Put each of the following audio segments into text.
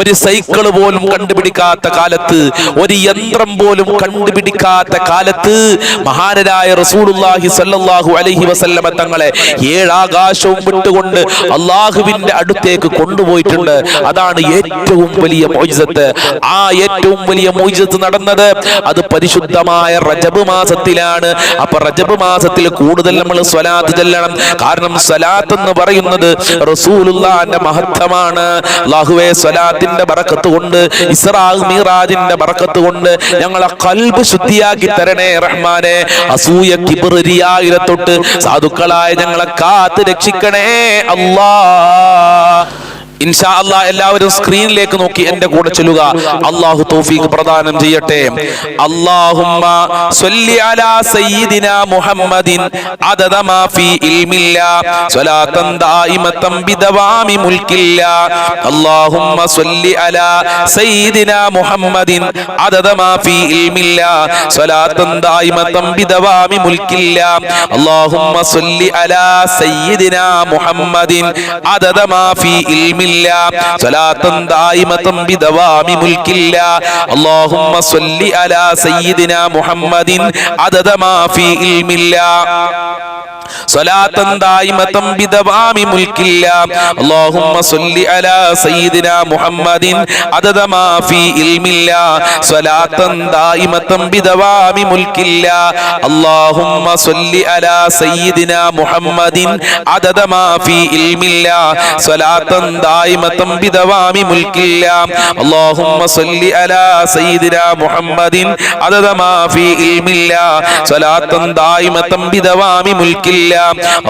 ഒരു സൈക്കിൾ പോലും കണ്ടുപിടിക്കാത്ത കാലത്ത്, ഒരു യന്ത്രം പോലും കണ്ടുപിടിക്കാത്ത കാലത്ത് മഹാനരായ റസൂലുള്ളാഹി സ്വല്ലല്ലാഹു അലൈഹി വസല്ലമ തങ്ങളെ ഏഴാകാശവും വിട്ടുകൊണ്ട് അള്ളാഹുവിന്റെ അടുത്തേക്ക് കൊണ്ടുപോയിട്ടുണ്ട്. അതാണ് ഏറ്റവും വലിയ മുഅ്ജിസത്ത്. ആ ഏറ്റവും വലിയ മുഅ്ജിസത്ത് നടന്നത് അത് പരിശുദ്ധമായ റജബ് മാസത്തിലാണ്. അപ്പൊ റജബ് മാസത്തിൽ കൂടുതൽ നമ്മൾ സ്വലാത്ത് ചൊല്ലണം. കാരണം സ്വലാത്ത് എന്ന് പറയുന്നത് റസൂലുള്ളാഹിന്റെ മഹത്വമാണ്. അല്ലാഹുവേ, സ്വലാത്തിന്റെ ബറക്കത്ത് കൊണ്ട്, ഇസ്റാ മിറാജിന്റെ ബറക്കത്ത് കൊണ്ട് ഞങ്ങളെ ഖൽബ് ശുദ്ധിയാക്കി തരണേ റഹ്മാനെ. അസൂയ, കിബ്ർ, റിയായിനെ തൊട്ട് സാധുക്കളായ ഞങ്ങളെ കാത്ത് രക്ഷിക്കണേ അല്ലാഹ്. ഇൻഷാ അല്ലാഹ് എല്ലാവരും സ്ക്രീനിലേക്ക് നോക്കി എന്റെ കൂടെ ചൊല്ലുക. അല്ലാഹു തൗഫീഖ് പ്രദാനം ചെയ്യട്ടെ. അല്ലാഹുമ്മ സ്വല്ലി അലാ സയ്യിദിനാ മുഹമ്മദിൻ അദദ മാ ഫീ ഇൽമില്ലാ സ്വലാത്തൻ ദായിമതൻ ബിദവാമി മുൽക്കില്ലാ. അല്ലാഹുമ്മ സ്വല്ലി അലാ സയ്യിദിനാ മുഹമ്മദിൻ അദദ മാ ഫീ ഇൽമില്ലാ സ്വലാത്തൻ ദായിമതൻ ബിദവാമി മുൽക്കില്ലാ. അല്ലാഹുമ്മ സ്വല്ലി അലാ സയ്യിദിനാ മുഹമ്മദിൻ അദദ മാ ഫീ ഇൽമില്ലാ സ്വലാത്തൻ ദായിമതൻ ബിദവാമി മുൽക്കില്ലാ. അല്ലാഹുമ്മ സ്വല്ലി അലാ സയ്യിദിനാ മുഹമ്മദിൻ അദദ മാ ഫീ ഇൽമില്ലാ സ്വലാത്തൻ ദായിമതൻ ബിദവാമി മുൽക്കില്ലാ. അല്ലാഹുമ്മ സ്വല്ലി അലാ സയ്യിദിനാ മുഹമ്മദിൻ അദദ മാ ഫീ ഇൽമില്ലാ സ്വലാത്തൻ ദായിമതൻ ബിദവാമി മുൽക്കില്ലാ. അല്ലാഹുമ്മ സ്വല്ലി അലാ സയ്യിദിനാ മുഹമ്മദിൻ അദദ മാ ഫീ ഇൽമില്ലാ സ്വലാത്തൻ ദായിമതൻ ബിദവാമി മുൽക്കില്ലാ. അല്ലാഹുമ്മ സ്വല്ലി അലാ സയ്യിദിനാ മുഹമ്മദിൻ അദദ മാ ഫീ ഇൽമില്ലാ സ്വലാത്തൻ ദായിമതൻ ബിദവാമി മുൽക്കില്ലാ.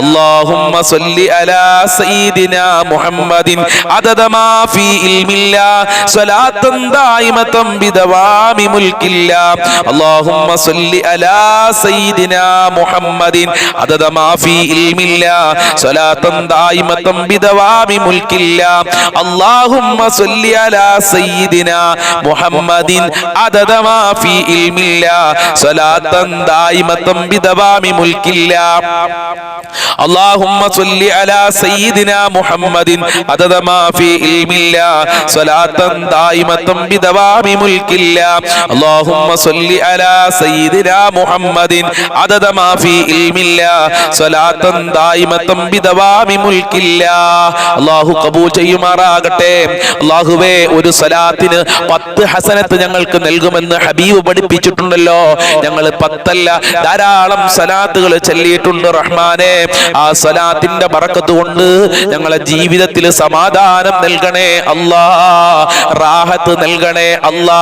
اللهم صل على سيدنا محمد عدد ما في علم الله صلاة دائمة بدوام ملك الله. اللهم صل على سيدنا محمد عدد ما في علم الله صلاة دائمة بدوام ملك الله. اللهم صل على سيدنا محمد عدد ما في علم الله صلاة دائمة بدوام ملك الله. اللهم صل على سيدنا محمد عدد ما في علم الله صلاة دائمة بدوام ملك الله. اللهم صل على سيدنا محمد عدد ما في علم الله صلاة دائمة بدوام ملك الله. അല്ലാഹു ഖബൂൽ ചെയ്യുമാറാകട്ടെ. അല്ലാഹുവേ, ഒരു സ്വലാത്തിന് 10 ഹസനത്ത് ഞങ്ങൾക്ക് നൽകുമെന്ന് ഹബീബ് പഠിപ്പിച്ചിട്ടുണ്ടല്ലോ. ഞങ്ങൾ 10 അല്ല, ധാരാളം സ്വലാത്തുകൾ ചൊല്ലിയിട്ടുണ്ട് റഹ്മാനെ. ആ സ്വലാത്തിന്റെ ബറക്കത്ത് കൊണ്ട് ഞങ്ങളെ ജീവിതത്തിൽ സമാധാനം നൽകണേ അല്ലാ, റാഹത്ത് നൽകണേ അല്ലാ,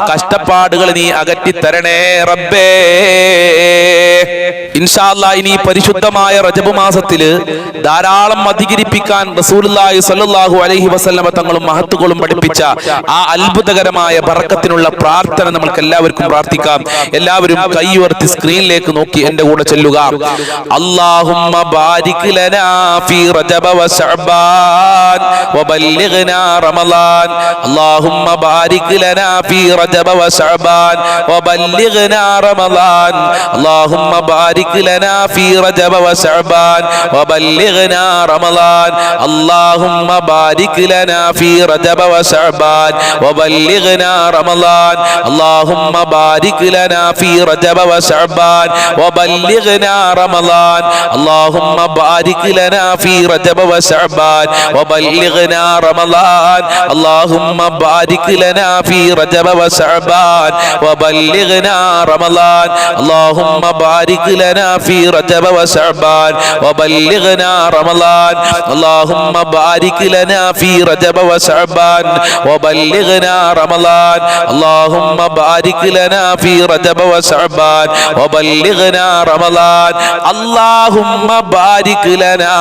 കഷ്ടപ്പാടുകൾ നീ അകറ്റിത്തരണേ റബ്ബേ. ഇൻഷാ അല്ലാഹ് ഇനി പരിശുദ്ധമായ റജബ് മാസത്തില് ധാരാളം അധികരിപ്പിക്കാൻ റസൂലുള്ളാഹി സ്വല്ലല്ലാഹു അലൈഹി വസല്ലമ തങ്ങളും മഹത്തുക്കളും പഠിപ്പിച്ച ആ അത്ഭുതകരമായ ബറക്കത്തിനുള്ള പ്രാർത്ഥന നമുക്ക് എല്ലാവർക്കും പ്രാർത്ഥിക്കാം. എല്ലാവരും കൈ ഉയർത്തി സ്ക്രീനിലേക്ക് നോക്കി എന്റെ കൂടെ ചൊല്ലുക. അല്ലാഹുമ്മ ബാരിക് ലനാ ഫീ റജബ വ ശഅബാൻ വബല്ലിഗ്നാ റമളാൻ. അല്ലാഹുമ്മ ബാരിക് ലനാ ഫീ റജബ വ ശഅബാൻ വബല്ലിഗ്നാ റമളാൻ. അല്ലാഹുമ്മ ബാരിക് ലനാ ഫീ റജബ വ ശഅബാൻ വബല്ലിഗ്നാ റമളാൻ. അല്ലാഹുമ്മ ബാരിക് ലനാ ഫീ റജബ വ ശഅബാൻ വബല്ലിഗ്നാ റമളാൻ. അല്ലാഹുമ്മ ബാരിക് ലനാ ഫീ റജബ വ ശഅബാൻ വബല്ലിഗ്നാ റമളാൻ. اللهم بارك لنا في رجب وشعبان وبلغنا رمضان. اللهم بارك لنا في رجب وشعبان وبلغنا رمضان. اللهم بارك لنا في رجب وشعبان وبلغنا رمضان. اللهم بارك لنا في رجب وشعبان وبلغنا رمضان. اللهم بارك لنا في رجب وشعبان وبلغنا رمضان. اللهم بارك لنا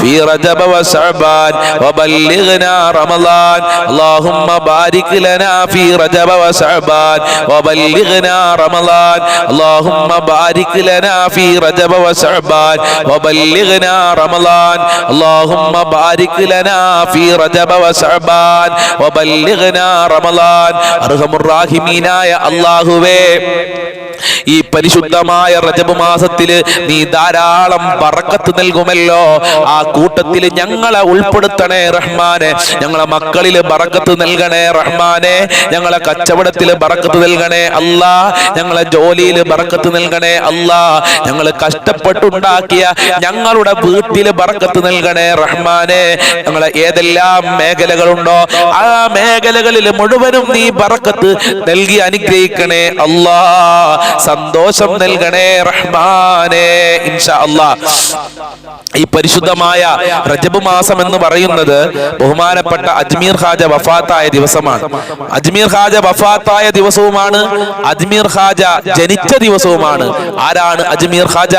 في رجب وشعبان وبلغنا رمضان. اللهم بارك لنا في رجب وشعبان وبلغنا رمضان. اللهم بارك لنا في رجب وشعبان وبلغنا رمضان. اللهم بارك لنا في رجب وشعبان وبلغنا رمضان. അർഹമുർ റഹീമീനായ അല്ലാഹുവേ, ഈ പരിശുദ്ധമായ റജബ് മാസത്തില് നീ ധാരാളം ബറക്കത്ത് നൽകുമല്ലോ. ആ കൂട്ടത്തിൽ ഞങ്ങളെ ഉൾപ്പെടുത്തണേ റഹ്മാനെ. ഞങ്ങളെ മക്കളില് ബറക്കത്ത് നൽകണേ റഹ്മാനെ. ഞങ്ങളെ കച്ചവടത്തില് ബറക്കത്ത് നൽകണേ അല്ലാ. ഞങ്ങളെ ജോലിയില് ബറക്കത്ത് നൽകണേ അല്ലാ. ഞങ്ങൾ കഷ്ടപ്പെട്ടുണ്ടാക്കിയ ഞങ്ങളുടെ വീട്ടില് ബറക്കത്ത് നൽകണേ റഹ്മാനെ. ഞങ്ങളെ ഏതെല്ലാം മേഖലകളുണ്ടോ ആ മേഖലകളിൽ മുഴുവനും നീ ബറക്കത്ത് നൽകി അനുഗ്രഹിക്കണേ അല്ലാ. സന്തോഷം നൽകണേ റഹ്മാനെ. ഇൻഷാ അല്ലാഹ് ഈ പരിശുദ്ധമായ റജബ് മാസം എന്ന് പറയുന്നത് ബഹുമാനപ്പെട്ട അജ്മീർ ഖാജ വഫാത്തായ ദിവസമാണ്. അജ്മീർ ഖാജ വഫാത്തായ ദിവസവുമാണ്, അജ്മീർ ഖാജ ജനിച്ച ദിവസവുമാണ്. ആരാണ് അജ്മീർ ഖാജ?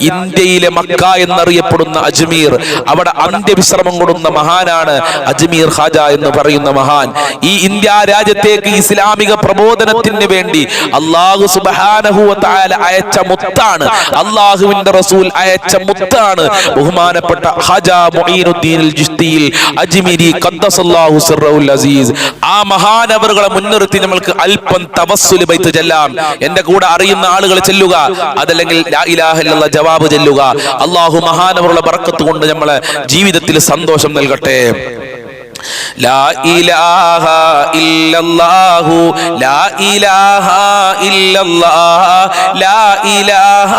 ഇന്ത്യയിലെ മക്ക എന്നറിയപ്പെടുന്ന അജ്മീർ, അവിടെ അന്ത്യവിശ്രമം കൊടുക്കുന്ന മഹാനാണ് അജ്മീർ ഖാജ എന്ന് പറയുന്ന മഹാൻ. ഈ ഇന്ത്യ രാജ്യത്തേക്ക് ഇസ്ലാമിക പ്രബോധനത്തിന് വേണ്ടി അല്ലാഹു സുബ്ഹാനഹു വ തആല അയച്ച മുത്താണ്, അല്ലാഹുവിന്റെ റസൂൽ അയച്ച മുത്താണ് ബഹുമാനപ്പെട്ട ഖാജ മുഈനുദ്ദീൻ അൽ ജിസ്തിയിൽ അജ്മീരി ഖദ്ദസല്ലാഹു സിർറഹുൽ അസീസ്. ആ മഹാനവറുകളെ മുൻനിർത്തി നമ്മൾക്ക് അല്പം തവസ്സുൽ ബൈത്ത് ചെല്ലാം. എന്റെ കൂടെ അറിയുന്ന ആളുകൾ ചെല്ലുക, അതല്ലെങ്കിൽ ലാ ഇലാഹ ഇല്ലല്ലാഹ് ജവാബ് ചെല്ലുക. അല്ലാഹു മഹാനവറുകളുടെ ബറക്കത്ത് കൊണ്ട് നമ്മളെ ജീവിതത്തിൽ സന്തോഷം നൽകട്ടെ. ലാ ഇലാഹ ഇല്ലല്ലാഹു ലാ ഇലാഹ ഇല്ലല്ലാഹ് ലാ ഇലാഹ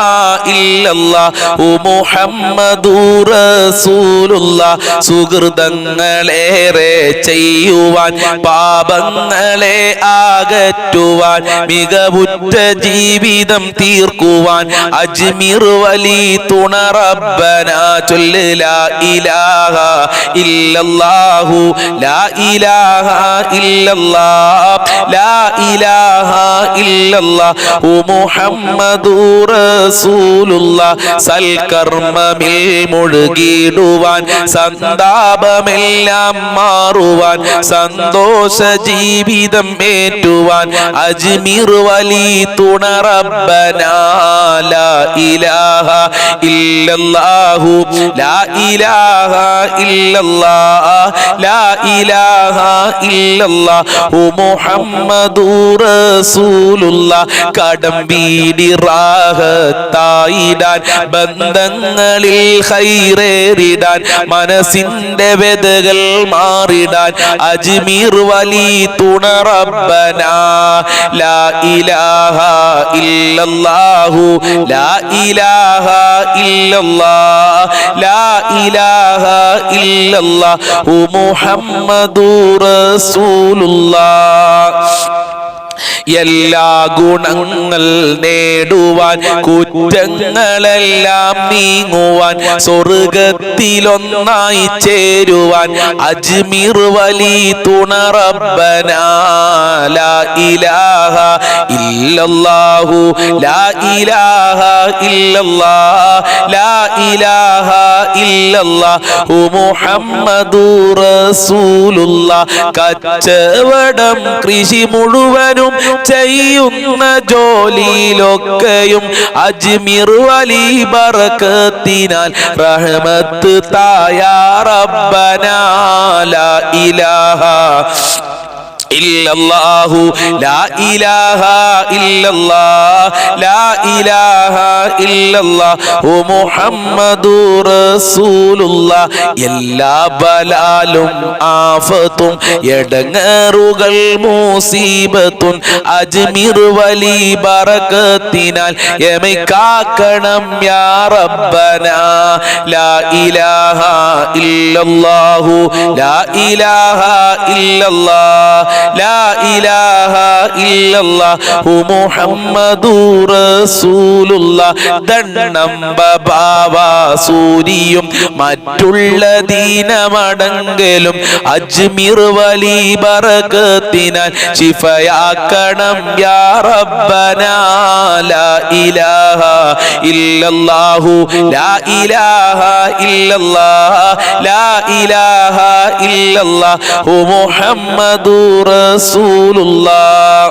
ഇല്ലല്ലാഹു മുഹമ്മദുർ റസൂലുള്ളാഹ്. സുകൃതങ്ങളേറെ ചെയ്യുവാൻ പാപങ്ങളെ അകറ്റുവാൻ മികവുറ്റ ജീവിതം തീർക്കുവാൻ അജ്മീർ വലി തുണ റബ്ബന ചൊല്ല് ലാ ഇലാഹ ഇല്ലല്ലാഹു ലാ ഇലാഹ ഇല്ലല്ലാഹ് ലാ ഇലാഹ ഇല്ലല്ലാഹു മുഹമ്മദുർ റസൂലുള്ളാഹ്. സൽക്കർമ്മമിൽ മുഴുകിടുവാൻ സന്താപമെല്ലാം മാറുവാൻ സന്തോഷ ജീവിതം ഏറ്റുവാൻ അജ്മീർ വലി തുണ റബ്ബന ലാ ഇലാഹ ഇല്ലല്ലാഹു ലാ ഇലാഹ ഇല്ലല്ലാഹ് ലാ ഇലാഹ ഇല്ലല്ലാഹു മുഹമ്മദുർ റസൂലുള്ളാഹ്. കടംവീടി റാഹത്തായിടാൻ ബന്ധങ്ങളിൽ ഖൈറേറിടാൻ മനസ്സിന്റെ വ്യതകൾ മാറിടാൻ അജ്മീർ വലി തുണ റബ്ബന ലാ ഇലാഹ ഇല്ലല്ലാഹു ലാ ഇലാഹ ഇല്ലല്ലാഹ് ലാ ഇലാഹ ഇല്ലല്ലാഹു മുഹമ്മദുർ റസൂലുള്ളാഹ്. എല്ലാ ഗുണങ്ങൾ നേടുവാൻ കുറ്റങ്ങളെല്ലാം നീങ്ങുവാൻ സ്വർഗത്തിലൊന്നായി ചേരുവാൻ അജ്മീർ വലി തുണ റബ്ബന ലാ ഇലാഹ ഇല്ലല്ലാഹു ലാ ഇലാഹ ഇല്ലല്ലാഹ് ലാ ഇലാഹ ഇല്ലല്ലാഹു മുഹമ്മദുർ റസൂലുള്ളാഹ്. കച്ചവടം കൃഷി മുഴുവനും ചെയ്യുന്ന ജോലിയിലൊക്കെയും അജ്മീർ വലി ബറക്കത്തിനാൽ റഹ്മത്ത് തായ റബ്ബന ലാ ഇലാഹ ഇല്ലല്ലാഹു ലാ ഇലാഹ ഇല്ലല്ലാഹ് ലാ ഇലാഹ ഇല്ലല്ലാഹു മുഹമ്മദുർ റസൂലുള്ളാഹ്. എല്ലാ ബലാലും ആഫത്തും എടങ്ങേറുകൾ മുസീബത്തും അജ്മീർ വലി ബറക്കത്തിനാൽ യമൈക്കാക്കണം യാ റബ്ബന ലാ ഇലാഹ ഇല്ലല്ലാഹു ലാ ഇലാഹ ഇല്ലല്ലാഹ് ലാ ഇലാഹ ഇല്ലല്ലാഹു മുഹമ്മദുർ റസൂലുള്ളാഹ്. ദണ്ണം ബബാവ സൂരിയും മറ്റുള്ള ദീനമടങ്കലും അജ്മീർ വലി ബറക്കത്തിനാൽ ശിഫയാക്കണം യാ റബ്ബന ലാ ഇലാഹ ഇല്ലല്ലാഹു ലാ ഇലാഹ ഇല്ലല്ലാഹ് ലാ ഇലാഹ ഇല്ലല്ലാഹു മുഹമ്മദുർ റസൂലുള്ളാഹ്.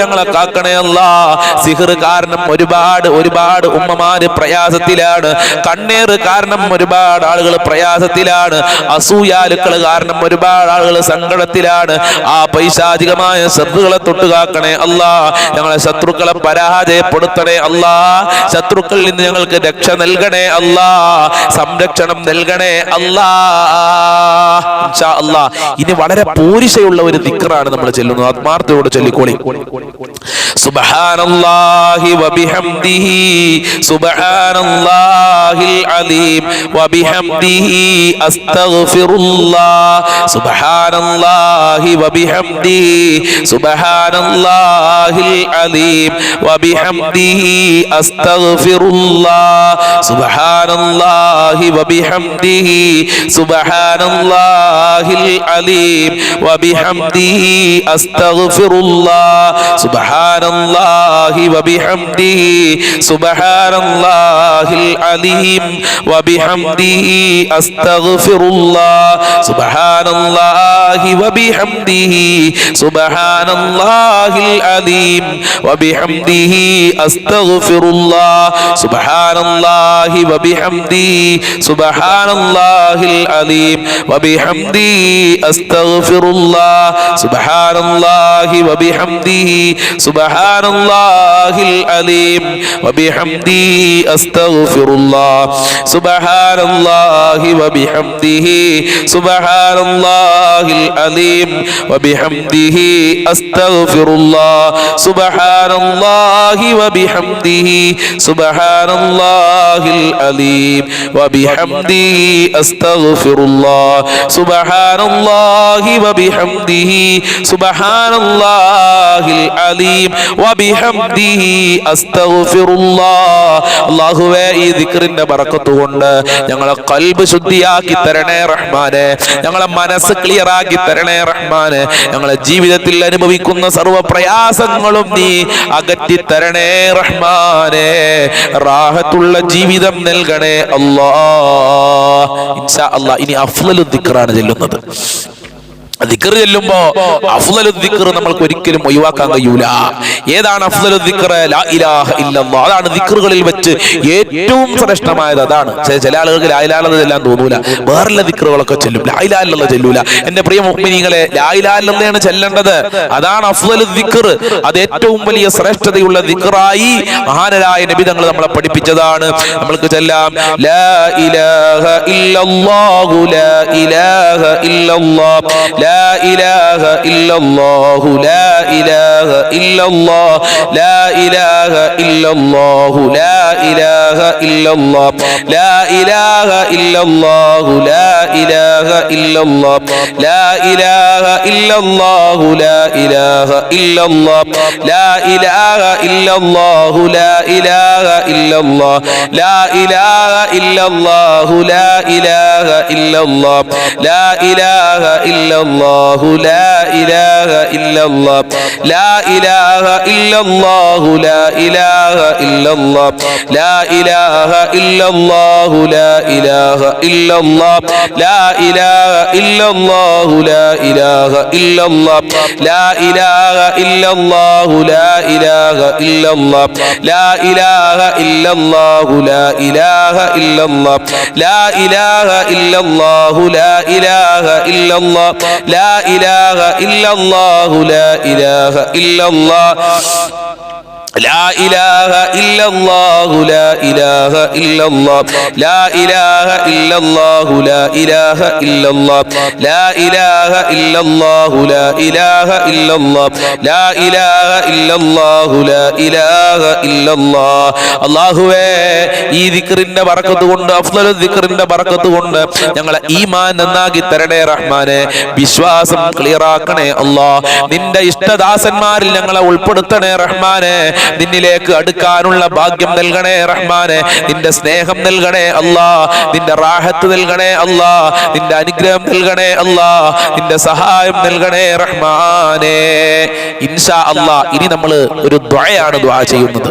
ഞങ്ങളെ കാക്കണേ അല്ലാ. സിഹർ കാരണം ഒരുപാട് ഉമ്മമാര് പ്രയാസത്തിലാണ്. കണ്ണീർ കാരണം ഒരുപാട് ആളുകൾ പ്രയാസത്തിലാണ്. അസൂയാലുക്കൾ കാരണം ഒരുപാട് ആളുകൾ സങ്കടത്തിലാണ്. ആ പൈശാചികമായ ശത്രുക്കളെ തൊട്ട് കാക്കണേ അല്ലാ. ഞങ്ങളെ ശത്രുക്കളെ പരാജയപ്പെടുത്തണേ അല്ലാ. ശത്രുക്കളിൽ നിന്ന് ഞങ്ങൾക്ക് രക്ഷ നൽകണേ അല്ലാ. സംരക്ഷണം നൽകണേ അല്ലാ. ഇൻഷാ അല്ലാ ഇനി വളരെ പോരിശയുള്ള ഒരു ദിക്റാണ് നമ്മൾ ചൊല്ലുന്നത്. ആത്മാർത്ഥതയോടെ ചൊല്ലിക്കോളി. സുബ്ഹാനല്ലാഹി വബിഹംദിഹി സുബ്ഹാനല്ലാഹിൽ അലീം വബിഹംദിഹി അസ്തഗ്ഫിറുല്ലാഹ്. സുബ്ഹാനല്ലാഹി വബിഹംദിഹി സുബ്ഹാനല്ലാഹിൽ അലീം വബിഹംദിഹി അസ്തഗ്ഫിറുല്ലാഹ്. സുബ്ഹാനല്ലാഹി വബിഹംദിഹി സുബ്ഹാനല്ലാഹിൽ അലീം വബിഹംദിഹി അസ്തഗ്ഫിറുല്ലാഹ്. സുബ്ഹാനല്ലാഹി വബിഹംദിഹി സുബ്ഹാനല്ലാഹിൽ അലീം വബിഹംദിഹി അസ്തഗ്ഫിറുല്ലാഹ്. സുബ്ഹാനല്ലാഹി വബിഹംദിഹി സുബ്ഹാനല്ലാഹിൽ അലീം വബിഹംദിഹി അസ്തഗ്ഫിറുല്ലാഹ്. സുബ്ഹാനല്ലാഹി വബിഹംദിഹി സുബ്ഹാനല്ലാഹിൽ അലീം വബിഹംദിഹി അസ്തഗ്ഫിറുല്ലാഹ്. സുബ്ഹാനല്ലാഹി വബിഹംദിഹി സുബ്ഹാനല്ലാഹിൽ അലീം വബിഹംദിഹി അസ്തഗ്ഫിറുല്ലാഹ്. സുബ്ഹാനല്ലാഹി വബിഹംദിഹി സുബ്ഹാനല്ലാഹിൽ അലീം വബിഹംദിഹി അസ്തഗ്ഫിറുല്ലാഹ്. സുബ്ഹാനല്ലാഹി വബിഹംദിഹി സുബ്ഹാനല്ലാഹിൽ അലീം വബിഹംദിഹി അസ്തഗ്ഫിറുല്ലാഹ്. സുബ്ഹാനല്ലാഹി വബിഹംദിഹി സുബ്ഹാനല്ലാഹിൽ അലീം വബിഹംദിഹി അസ്തഗ്ഫിറുല്ലാഹ്. അല്ലാഹുവേ ഈ ദിക്റിന്റെ ബറക്കത്ത് കൊണ്ട് ഞങ്ങളെ ഖൽബ് ശുദ്ധിയാക്കി തരണേ റഹ്മാനെ. ഞങ്ങളെ മനസ്സ് ക്ലിയർ ആക്കി തരണേ റഹ്മാനെ. ഞങ്ങളെ ജീവിതത്തിൽ അനുഭവിക്കുന്ന സർവ്വ പ്രയാസങ്ങളും നീ അകറ്റി തരണേ റഹ്മാനെ. റാഹത്തുള്ള ജീവിതം നൽകണേ അല്ലാഹ്. ഇൻഷാ അല്ലാഹ് ഇനി അഫ്ളലു ദിക്റാണ് ചൊല്ലുന്നത്. ദിക്ർ ചെല്ലുമ്പോ അഫ്ളലു ദിക്ർ നമ്മൾക്ക് ഒരിക്കലും ഒഴിവാക്കാൻ കഴിയൂല. ഏതാണ് അഫ്ളലു ദിക്ർ? ലാ ഇലാഹ ഇല്ലല്ലാഹ്. അതാണ് ദിക്റുകളിൽ വെച്ച് ഏറ്റവും ശ്രേഷ്ഠമായത്. അതാണ് ചില ആളുകൾക്ക് ലാ ഇലാഹ ഇല്ലല്ലാഹ് ചെല്ലാൻ തോന്നൂല, വേറെയുള്ള ദിക്റുകളൊക്കെ ചെല്ലും, ലാ ഇലാഹ ഇല്ലല്ലാഹ് ചെല്ലൂല. എന്റെ പ്രിയ മുഅ്മിനീങ്ങളെ, ലാ ഇലാഹ ഇല്ലല്ലാഹയാണ് ചെല്ലേണ്ടത്. അതാണ് അഫ്ളലു ദിക്ർ. അത് ഏറ്റവും വലിയ ശ്രേഷ്ഠതയുള്ള ദിക്റായി മഹാനരായ നബി തങ്ങൾ നമ്മളെ പഠിപ്പിച്ചതാണ്. നമ്മൾക്ക് ചെല്ലാം ലാ ഇലാഹ ഇല്ലല്ലാഹു ലാ ഇലാഹ ഇല്ലല്ലാഹ് ലാ ഇലാഹ ഇല്ലല്ലാഹു ലാ ഇലാഹ ഇല്ലല്ലാഹ് ലാ ഇലാഹ ഇല്ലല്ലാഹു ലാ ഇലാഹ ഇല്ലല്ലാഹ് ലാ ഇലാഹ ഇല്ലല്ലാഹു ലാ ഇലാഹ ഇല്ലല്ലാഹ് ലാ ഇലാഹ ഇല്ലല്ലാഹു ലാ ഇലാഹ ഇല്ലല്ലാഹ് ലാ ഇലാഹ ഇല്ലല്ലാഹു ലാ ഇലാഹ ഇല്ലല്ലാഹ് ലാ ഇലാഹ ഇല്ലല്ലാഹു ലാ ഇലാഹ ഇല്ലല്ലാഹ് ലാ ഇലാഹ ഇല്ലല്ലാഹു ലാ ഇലാഹ ഇല്ലല്ലാഹ് ലാ ഇലാഹ ഇല്ലല്ലാഹു ലാ ഇലാഹ ഇല്ലല്ലാഹ് ലാ ഇലാഹ ഇല്ലല്ലാഹു ലാ ഇലാഹ ഇല്ലല്ലാഹ് ലാ ഇലാഹ ഇല്ലല്ലാഹു ലാ ഇലാഹ ഇല്ലല്ലാഹ് ലാ ഇലാഹ ഇല്ലല്ലാഹു ലാ ഇലാഹ ഇല്ലല്ലാഹ് ലാ ഇലാഹ ഇല്ലല്ലാഹു ലാ ഇലാഹ ഇല്ലല്ലാഹ് ലാ ഇലാഹ ഇല്ലല്ലാഹു ലാ ഇലാഹ ഇല്ലല്ലാഹ് ലാ ഇലാഹ ഇല്ലല്ലാഹു ലാ ഇലാഹ ഇല്ലല്ലാഹ് ലാ ഇലാഹ ഇല്ലല്ലാഹു ലാ ഇലാഹ ഇല്ലല്ലാഹ് ലാ ഇലാഹ ഇല്ലല്ലാഹു ലാ ഇലാഹ ഇല്ലല്ലാഹ് ലാ ഇലാഹ ഇല്ലല്ലാഹു ലാ ഇലാഹ ഇല്ലല്ലാഹ് ലാ ഇലാഹ ഇല്ലല്ലാഹു ലാ ഇലാഹ ഇല്ലല്ലാഹ്. അല്ലാഹുവേ ഈ ദിക്റിന്റെ ബറക്കത്ത് കൊണ്ട്, അഫ്ളലു ദിക്റിന്റെ ബറക്കത്ത് കൊണ്ട് ഞങ്ങളെ ഈമാൻ നന്നാക്കി തരണേ റഹ്മാനെ. വിശ്വാസം ക്ലിയർ ആക്കണേ അല്ലാഹ്. നിന്റെ ഇഷ്ടദാസന്മാരിൽ ഞങ്ങളെ ഉൾപ്പെടുത്തണേ റഹ്മാനെ. നിന്നിലേക്ക് അടുക്കാനുള്ള ഭാഗ്യം നൽകണേ റഹ്മാനെ. നിന്റെ സ്നേഹം നൽകണേ അല്ലാ. നിന്റെ റാഹത്ത് നൽകണേ അല്ലാ. നിന്റെ അനുഗ്രഹം നൽകണേ അല്ലാ. നിന്റെ സഹായം നൽകണേ റഹ്മാനെ. ഇൻഷാ അല്ലാ ഇനി നമ്മൾ ഒരു ദുആയാണ് ദുആ ചെയ്യുന്നത്.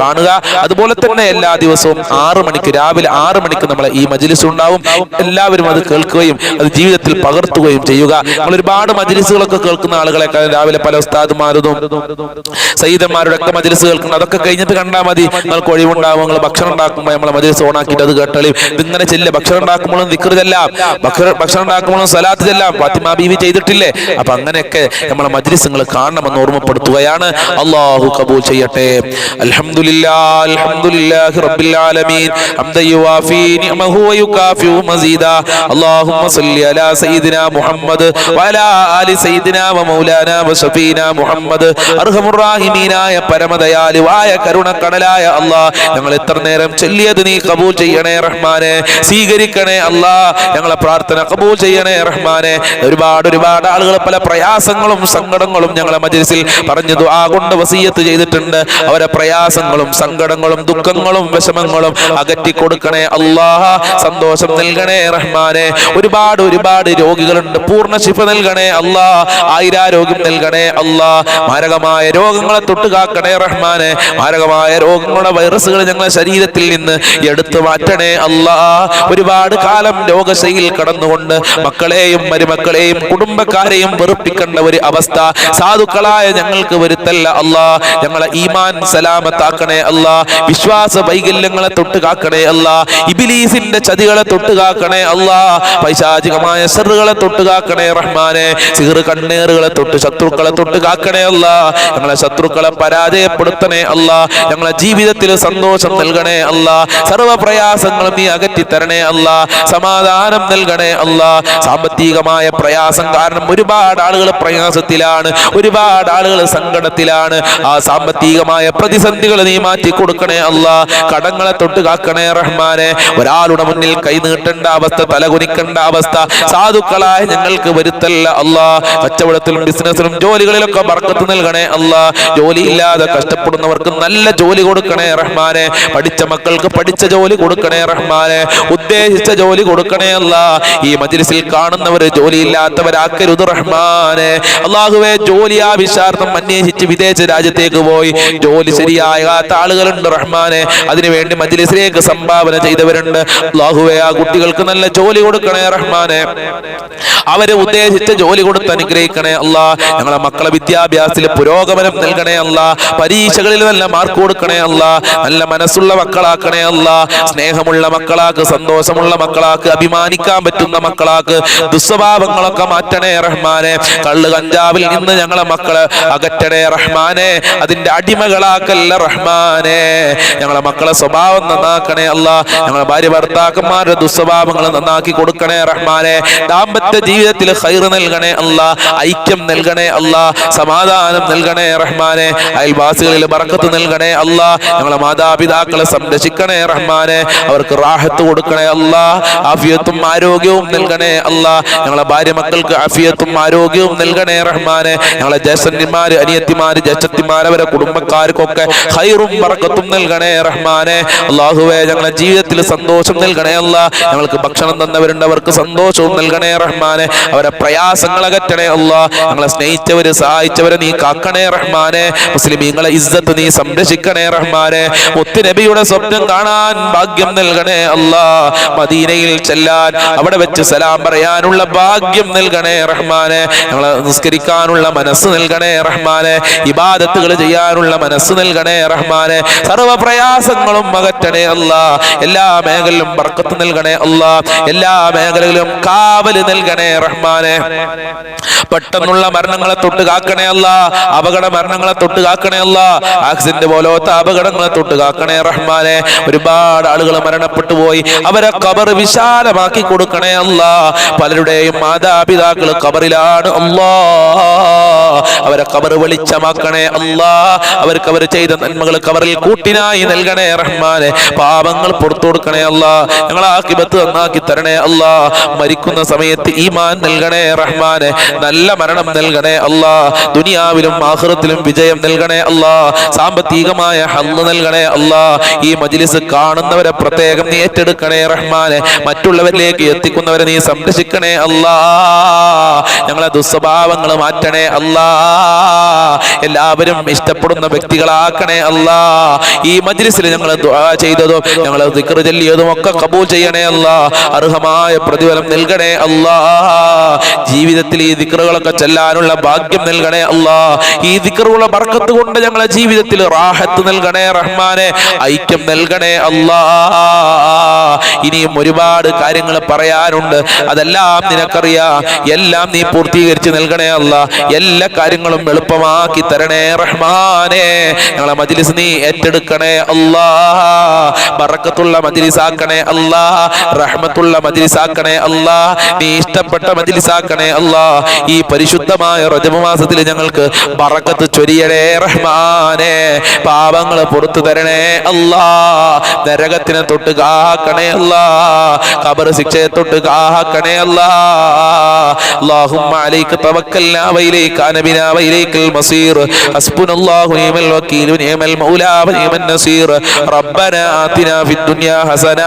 കാണുക. അതുപോലെ തന്നെ എല്ലാ ദിവസവും 6 മണിക്ക്, രാവിലെ 6 മണിക്ക് നമ്മളെ ഈ മജ്‌ലിസ് ഉണ്ടാവും. എല്ലാവരും അത് കേൾക്കുകയും അത് ജീവിതത്തിൽ പകർത്തുകയും ചെയ്യുക. നമ്മൾ ഒരുപാട് മജ്‌ലിസുകളൊക്കെ കേൾക്കുന്ന ആളുകളെ രാവിലെ പല ഉസ്താദുമാരും സയ്യിദന്മാരുടെ ഒക്കെ മജ്‌ലിസ് കേൾക്കുന്നത്, അതൊക്കെ കഴിഞ്ഞിട്ട് കണ്ടാൽ മതി. നിങ്ങൾക്ക് ഒഴിവുണ്ടാവും, നിങ്ങൾ ഭക്ഷണം ഉണ്ടാക്കുമ്പോൾ നമ്മളെ മജ്‌ലിസ് ഓണാക്കിയിട്ട് അത് കേട്ടളി. ഇതിങ്ങനെ ചെല്ല, ഭക്ഷണം ഉണ്ടാക്കുമ്പോഴും ദിക്ർ ചെല്ലാം, ഭക്ഷണം ഉണ്ടാക്കുമ്പോഴും സ്വലാത്ത് ചെല്ലാം, ഫാത്തിമ ബീവി ചെയ്തിട്ടില്ലേ. അപ്പൊ അങ്ങനെയൊക്കെ നമ്മളെ മജ്‌ലിസ് നിങ്ങൾ കാണണമെന്ന് ഓർമ്മപ്പെടുത്തുകയാണ്. അല്ലാഹു കബൂൽ ചെയ്യട്ടെ. അൽഹംദുലില്ലാഹി അൽഹംദുലില്ലാഹി റബ്ബിൽ ആലമീൻ ഹംദൻ യുവാഫി നിഅമഹു വയുകാഫിഉ മസീദാ. അല്ലാഹുമ്മ സ്വല്ലി അലാ സയ്യിദിനാ മുഹമ്മദ് വഅലാ ആലി സയ്യിദിനാ വമൗലാനാ വശഫീനാ മുഹമ്മദ്. അർഹമുർ റഹീമീനായ പരമദയാലുവായ കരുണക്കടലായ അല്ലാഹ്, ഞങ്ങൾ എത്ര നേരം ചൊല്ലിയത് നീ കബൂൽ ചെയ്യണേ റഹ്മാനെ, സ്വീകരിക്കണേ അല്ലാഹ്. ഞങ്ങളെ പ്രാർത്ഥന കബൂൽ ചെയ്യണേ റഹ്മാനെ. ഒരുപാട് ആളുകൾ പല പ്രയാസങ്ങളും സങ്കടങ്ങളും ഞങ്ങളെ മജ്‌ലിസിൽ പറഞ്ഞു ദുആ കൊണ്ട് വസിയത്ത് ചെയ്തിട്ടുണ്ട്. അവരെ പ്രയാസങ്ങളും സങ്കടങ്ങളും ദുഃഖങ്ങളും വിഷമങ്ങളും അകറ്റി കൊടുക്കണേ അല്ലാഹ്. സന്തോഷം നൽകണേ റഹ്മാനെ. ഒരുപാട് രോഗികളുണ്ട്, പൂർണ്ണ ശിഫ നൽകണേ അല്ലാഹ്. ആയിരാരോഗ്യം നൽകണേ അല്ലാഹ്. മാരകമായ രോഗങ്ങളെ തൊട്ട് കാക്കണേ റഹ്മാനെ. മാരകമായ രോഗങ്ങളുടെ വൈറസുകൾ ഞങ്ങളുടെ ശരീരത്തിൽ നിന്ന് എടുത്തു മാറ്റണേ അല്ലാഹ്. ഒരുപാട് കാലം രോഗശൈലിയിൽ കടന്നുകൊണ്ട് മക്കളെയും മരുമക്കളെയും കുടുംബക്കാരെയും വെറുപ്പിക്കേണ്ട ഒരു അവസ്ഥ സാധുക്കളായ ഞങ്ങൾക്ക് വരുത്തല്ല അല്ലാഹ്. ഞങ്ങളെ ഈമാൻ സലാമത്താക്കണേ അല്ലാഹ്. വിശ്വാസ വൈകല്യങ്ങളെ തൊട്ട് കാക്കണേ അല്ലാഹ്. ഇബ്ലീസിന്റെ ചതികളെ തൊട്ട് കാക്കണേ അല്ലാഹ്. പൈശാചികമായ ശർറുകളെ തൊട്ട് കാക്കണേ റഹ്മാനെ. സിഹ്ർ കണ്ണേറുകളെ തൊട്ട് ശത്രുക്കളെ തൊട്ട് കാക്കണേ അല്ലാഹ്. ഞങ്ങളെ ശത്രുക്കളെ പരാജയപ്പെടുത്തണേ അല്ലാഹ്. ഞങ്ങളെ ജീവിതത്തിൽ സന്തോഷം നൽകണേ അല്ലാഹ്. സർവ്വ പ്രയാസങ്ങളും നീ അകറ്റി തരണേ അല്ലാഹ്. സമാധാനം നൽകണേ അല്ലാഹ്. സാമ്പത്തികമായ പ്രയാസം കാരണം ഒരുപാട് ആളുകൾ പ്രയാസത്തിലാണ്, ഒരുപാട് ആളുകൾ സങ്കടത്തിലാണ്. ആ സാമ്പത്തികമായ പ്രതിസന്ധികൾ നീ മാറ്റി കൊടുക്കണേ അല്ലാഹ്. കടങ്ങളെ തൊട്ട് കാക്കണേ റഹ്മാനെ. ഒരാളുടെ മുന്നിൽ കൈ നീട്ടേണ്ട അവസ്ഥ, തലകുനിക്കേണ്ട അവസ്ഥ സാധുക്കളായ ഞങ്ങൾക്ക് വരുത്തല്ല അല്ലാഹ്. കച്ചവടത്തിലും ബിസിനസ്സിലും ജോലികളിലൊക്കെ ബർക്കത്ത് നൽകണേ അല്ലാഹ്. ജോലിയില്ലാതെ കഷ്ടപ്പെടുന്നവർക്ക് നല്ല ജോലി കൊടുക്കണേ റഹ്മാനെ. പഠിച്ച മക്കൾക്ക് പഠിച്ച ജോലി കൊടുക്കണേ റഹ്മാനെ. ഉദ്ദേശിച്ച ജോലി കൊടുക്കണേ അല്ലാഹ്. ഈ മജ്‌ലിസിൽ കാണുന്നവർ ജോലിയില്ലാത്തവരാക്കരുത് റഹ്മാനെ. അല്ലാഹുവേ, ജോലി ആവശ്യാർത്ഥം അന്വേഷിച്ച് വിദേശ രാജ്യത്തേക്ക് പോയി ജോലി ശരിയാകാത്ത ആളുകളുണ്ട് റഹ്മാനെ. അതിനുവേണ്ടി മജ്‌ലിസിലേക്ക് സംഭാവന ചെയ്തവരുണ്ട്. അല്ലാഹുവേ, ആ കുട്ടികൾക്ക് നല്ല ജോലി കൊടുക്കണേ റഹ്മാനെ. അവരെ ഉദ്ദേശിച്ച ജോലി കൊടുത്ത് അനുഗ്രഹിക്കണേ അല്ലാഹ്. ഞങ്ങളെ മക്കളെ വിദ്യാഭ്യാസത്തിൽ പുരോഗമനം നൽകണേ അല്ലാഹ്. പരീക്ഷകളിൽ നല്ല മാർക്ക് കൊടുക്കണേ അല്ലാഹ്. നല്ല മനസ്സുള്ള മക്കളാക്കണേ അല്ലാഹ്. സ്നേഹമുള്ള മക്കളാക്ക്, സന്തോഷമുള്ള മക്കളാക്ക്, അഭിമാനിക്കാൻ പറ്റുന്ന മക്കളാക്ക്. ദുസ്വഭാവങ്ങളൊക്കെ മാറ്റണേ റഹ്മാനെ. കള്ള് കഞ്ചാവിൽ നിന്ന് ഞങ്ങളെ മക്കളെ അകറ്റണേ റഹ്മാനെ. അതിന്റെ അടിമകളാക്കല്ല റഹ്മാനെ. ഞങ്ങളെ മക്കളെ സ്വഭാവം നന്നാക്കണേ അല്ലാഹ്. ഞങ്ങളെ ഭാര്യ ഭർത്താക്കന്മാരുടെ ദുസ്വഭാവങ്ങൾ നന്നാക്കി കൊടുക്കണേ റഹ്മാനെ. ദാമ്പത്യ ജീവിതത്തിൽ ഖൈർ നൽകണേ അല്ലാഹ്. ഐക്യം നൽകണേ അല്ലാഹ്. സമാധാനം നൽകണേ റഹ്മാനെ. അയൽവാസികളിൽ ബർക്കത്ത് നൽകണേ അല്ലാഹ്. ഞങ്ങളെ മാതാപിതാക്കളെ സംരക്ഷിക്കണേ റഹ്മാനെ. അവർക്ക് റാഹത്ത് കൊടുക്കണേ അല്ലാഹ്. ആഫിയത്തും ആരോഗ്യവും നൽകണേ അല്ലാഹ്. ഞങ്ങളെ ഭാര്യ മക്കൾക്ക് ആഫിയത്തും ആരോഗ്യവും നൽകണേ റഹ്മാനെ. ഞങ്ങളെ ജ്യേഷ്ഠന്മാര്, അനിയത്തിമാര്, ജ്യേഷ്ഠത്തിമാർ, അവരെ കുടുംബക്കാർക്കൊക്കെ ഖൈറും ബർക്കത്തും നൽകണേ റഹ്മാനെ. അല്ലാഹുവേ, ഞങ്ങളെ ജീവിതത്തിൽ സന്തോഷം നൽകണേ അല്ലാഹ്. ഞങ്ങൾക്ക് ഭക്ഷണം തന്നവരുണ്ട്, അവർക്ക് സന്തോഷവും നൽകണേ റഹ്മാനെ. അവരെ പ്രയാസങ്ങൾ അകറ്റണേ അല്ലാഹ്. ഞങ്ങളെ സ്നേഹിച്ചവര് സഹായിച്ചവരെ നീ കാക്കണേ റഹ്മാനെ. മുസ്ലിമീങ്ങളെ ഇസ്സത്ത് നീ സംരക്ഷിക്കണേ റഹ്മാനെ. മുത്തുനബിയുടെ സ്വപ്നം കാണാൻ ഭാഗ്യം നൽകണേ അല്ലാഹ്. മദീനയിൽ ചെല്ലാൻ, അവിടെ വെച്ച് സലാം പറയാനുള്ള ഭാഗ്യം നൽകണേ റഹ്മാനെ. ഞങ്ങളെ നിസ്കരിക്കാനുള്ള മനസ്സ് നൽകണേ റഹ്മാനെ. ഇബാദത്തുകൾ ചെയ്യാനുള്ള മനസ്സ് നൽകണേ റഹ്മാനെ. സർവ്വ പ്രയാസങ്ങളും അകറ്റണേ അല്ലാഹ്. എല്ലാ മേഖലയിലും ബർക്കത്ത് നൽകണേ അല്ലാഹ്. എല്ലാ മേഖലകളിലും കാവല് നൽകണേ റഹ്മാനെ. പെട്ടെന്നുള്ള മരണങ്ങളെ തൊട്ട് കാക്കണേ അല്ലാഹ്. അപകട മരണങ്ങളെ തൊട്ട് കാക്കണേ അല്ലാഹ്. ആക്സിഡന്റ് പോലത്തെ അപകടങ്ങളെ തൊട്ട് കാക്കണേ റഹ്മാനെ. ഒരുപാട് ആളുകൾ മരണപ്പെട്ടു പോയി, അവരെ ഖബർ വിശാലമാക്കി കൊടുക്കണേ അല്ലാഹ്. പലരുടെയും മാതാപിതാക്കൾ ഖബറിലാണ് അല്ലാഹ്. അവരെ ഖബർ വെളിച്ചമാക്കണേ അല്ലാഹ്. അവർക്ക് അവർ ചെയ്ത നന്മകൾ ഖബറിൽ കൂട്ടിനായി നൽകണേ റഹ്മാനെ. പാപങ്ങൾ പുറത്തു കൊടുക്കണേ അല്ലാഹ്. ഞങ്ങളെ ആഖിബത്ത് നന്നാക്കി തരണേ അല്ലാഹ്. മരിക്കുന്ന സമയത്ത് ഈമാൻ നൽകണേ റഹ്മാനെ. നല്ല മരണം നൽകണേ അല്ലാഹ്. ദുനിയാവിലും ആഖിറത്തിലും വിജയം നൽകണേ അല്ലാഹ്. സാമ്പത്തികമായ ഹല്ല് നൽകണേ അല്ലാഹ്. ഈ മജ്‌ലിസ് കാണുന്നവരെ പ്രത്യേകം നീ ഏറ്റെടുക്കണേ റഹ്മാനെ. മറ്റുള്ളവരിലേക്ക് എത്തിക്കുന്നവരെ നീ സംരക്ഷിക്കണേ അല്ലാഹ്. ഞങ്ങളെ ദുസ്വഭാവങ്ങൾ മാറ്റണേ അല്ലാഹ്. എല്ലാവരും ഇഷ്ടപ്പെടുന്ന വ്യക്തികളാക്കണേ അല്ലാഹ്. അല്ലാ. ഈ മജ്ലിസിൽ ഞങ്ങൾ ദുആ ചെയ്തതും ഞങ്ങൾ ദിക്ർ ചൊല്ലിയതും ഒക്കെ കബൂൽ ചെയ്യണേ അല്ലാ. അർഹമായ പ്രതിഫലം നൽകണേ അല്ലാ. ജീവിതത്തിൽ ഈ ദിക്റുകളൊക്കെ ചെല്ലാനുള്ള ഭാഗ്യം നൽകണേ അല്ലാ. ഈ ദിക്റുകളുടെ ബർക്കത്ത് കൊണ്ട് ഞങ്ങളെ ജീവിതത്തിൽ റാഹത്ത് നൽകണേ റഹ്മാനെ, ഐക്യം നൽകണേ അല്ലാ. ഇനിയും ഒരുപാട് കാര്യങ്ങൾ പറയാനുണ്ട്, അതെല്ലാം നിനക്കറിയാം. എല്ലാം നീ പൂർത്തീകരിച്ച് നൽകണേ അല്ലാ. എല്ലാ കാര്യങ്ങളും എളുപ്പമാക്കി തരണേ റഹ്മാനെ. ഞങ്ങളെ മജ്ലിസ് നീ ഏറ്റെടുക്കണേ അല്ലാ. ബറക്കത്തുള്ള മജ്ലിസാക്കണേ അല്ലാ. റഹ്മത്തുള്ള മജ്ലിസാക്കണേ അല്ലാ. നീ ഇഷ്ടപ്പെട്ട മജ്ലിസാക്കണേ അല്ലാ. ഈ പരിശുദ്ധമായ റജബ് മാസത്തിൽ ഞങ്ങൾക്ക് ബറക്കത്ത് ചൊരിയണേ റഹ്മാനെ. പാപങ്ങൾ പുറത്തു തരണേ അല്ലാ. നരകത്തിനെ തൊട്ട് കാക്കണേ അല്ലാ. ഖബർ ശിക്ഷയെ തൊട്ട് കാക്കണേ അല്ലാ. അല്ലാഹുമ്മ അലൈക തവക്കൽനാ വഇലൈക നബിനാ വഇലൈകൽ മസീർ. ഹസ്ബുനല്ലാഹു നിഅമൽ വകീൽ നിഅമൽ മൗലാ വനിഅമൻ നസീർ. റബ്ബനാ ആതിനാ ഫിദ്ദുനിയാ ഹസന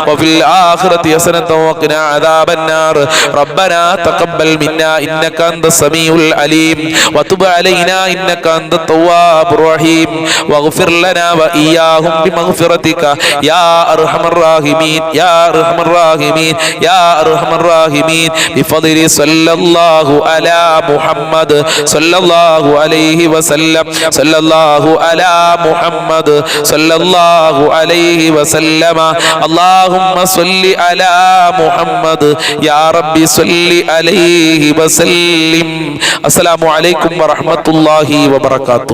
വഫിൽ ആഖിറതി ഹസനത വഖിനാ അദാബന്നാർ. റബ്ബനാ തഖബ്ബൽ മിന്നാ ഇന്നക അൻതസ് സമീഉൽ അലീം വതുബ് അലൈനാ ഇന്നക അൻതത് തവ്വാബുർ റഹീം വഗ്ഫിർ ലനാ വഇയ്യാഹും ബിമഗ്ഫിറതിക യാ അർഹമർ റഹീമീൻ യാ അർഹമർ റഹീമീൻ യാ അർഹമർ റഹീമീൻ ബിഫദ്ലി സല്ലല്ലാഹു അലാ മുഹമ്മദ് സല്ലല്ലാഹു അലൈഹി വസല്ലം സല്ലല്ലാഹു അലാ മുഹമ്മദ് സല്ലല്ലാഹു അലൈഹി വസല്ലമ. അല്ലാഹുമ്മ സ്വല്ലി അലാ മുഹമ്മദ് യാ റബ്ബി സ്വല്ലി അലൈഹി വസല്ലിം. അസ്സലാമു അലൈക്കും വറഹ്മത്തുള്ളാഹി വബറകാതുഹു.